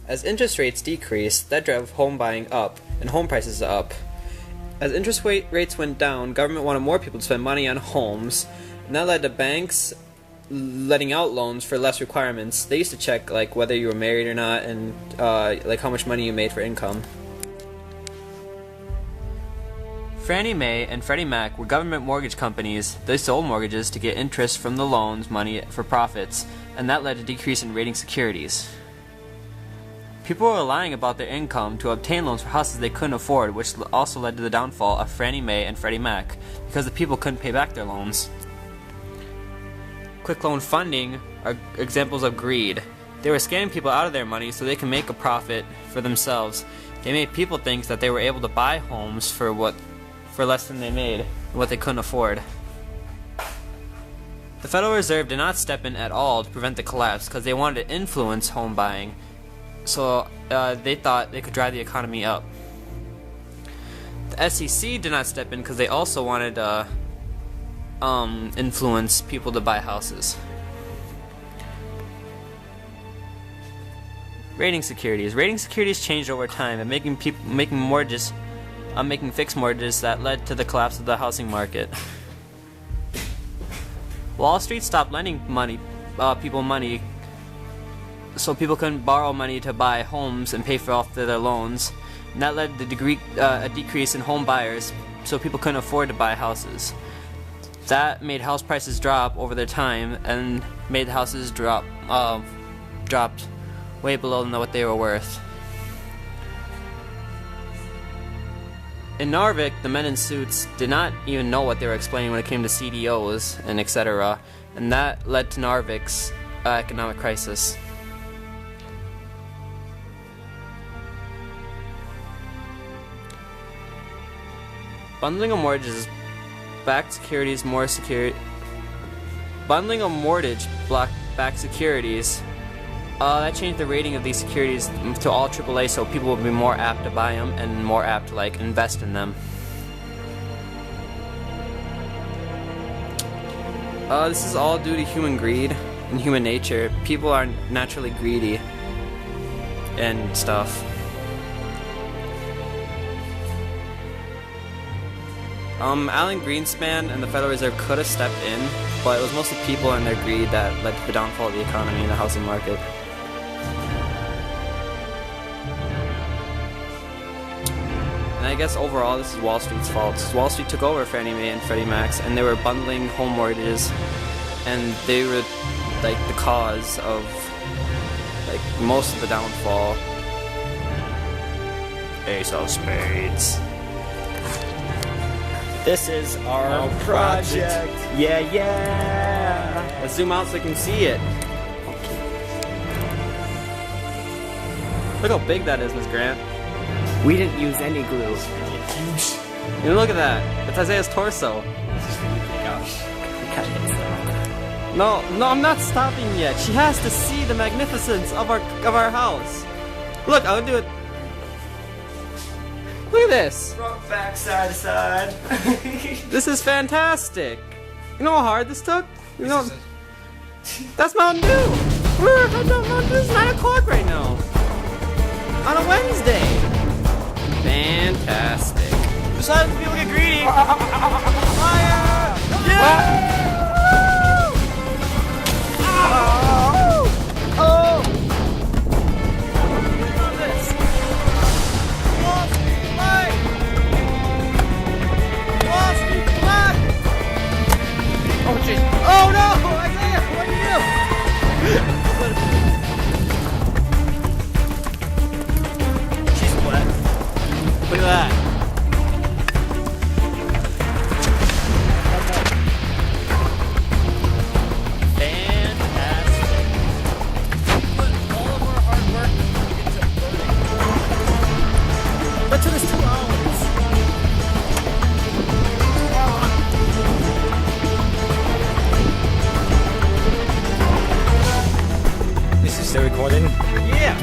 As interest rates decreased, that drove home buying up and home prices up. As interest rates went down, government wanted more people to spend money on homes, and that led to banks letting out loans for less requirements. They used to check like whether you were married or not, and like how much money you made for income. Fannie Mae and Freddie Mac were government mortgage companies. They sold mortgages to get interest from the loans money for profits, and that led to a decrease in rating securities. People were lying about their income to obtain loans for houses they couldn't afford, which also led to the downfall of Fannie Mae and Freddie Mac, because the people couldn't pay back their loans. Quick loan funding are examples of greed. They were scamming people out of their money so they can make a profit for themselves. They made people think that they were able to buy homes for less than they made, what they couldn't afford. The Federal Reserve did not step in at all to prevent the collapse because they wanted to influence home buying. So they thought they could drive the economy up. The SEC did not step in because they also wanted to influence people to buy houses. Rating securities. Rating securities changed over time and making fixed mortgages that led to the collapse of the housing market. Wall Street stopped lending people money, so people couldn't borrow money to buy homes and pay for off their loans, and that led to a decrease in home buyers, so people couldn't afford to buy houses. That made house prices drop over their time and made the houses dropped way below what they were worth. In Narvik, the men in suits did not even know what they were explaining when it came to CDOs and etc., and that led to Narvik's economic crisis. Bundling of mortgages backed securities Bundling of mortgage-backed securities that changed the rating of these securities to all AAA, so people would be more apt to buy them and more apt to invest in them. This is all due to human greed and human nature. People are naturally greedy and stuff. Alan Greenspan and the Federal Reserve could have stepped in, but it was mostly people and their greed that led to the downfall of the economy and the housing market. And I guess overall this is Wall Street's fault. Wall Street took over Fannie Mae and Freddie Mac's, and they were bundling home mortgages, and they were the cause of most of the downfall. Ace of Spades. This is our project. Yeah. Let's zoom out so you can see it. Look how big that is, Miss Grant. We didn't use any glue. Huge. And look at that. That's Isaiah's torso. No, I'm not stopping yet. She has to see the magnificence of our house. Look, I'll do it. Look at this. Front, back, side to side. This is fantastic. You know how hard this took? You know, that's Mountain Dew. We're at Mountain Dew. It's 9 o'clock right now. On a Wednesday. Fantastic. Besides, people get greedy. Fire! Yeah! Oh no! Isaiah, what do you do? She's wet. Look at that. Fantastic. Put all of our hard work into burning. But to this 2 hours. Still recording? Yeah.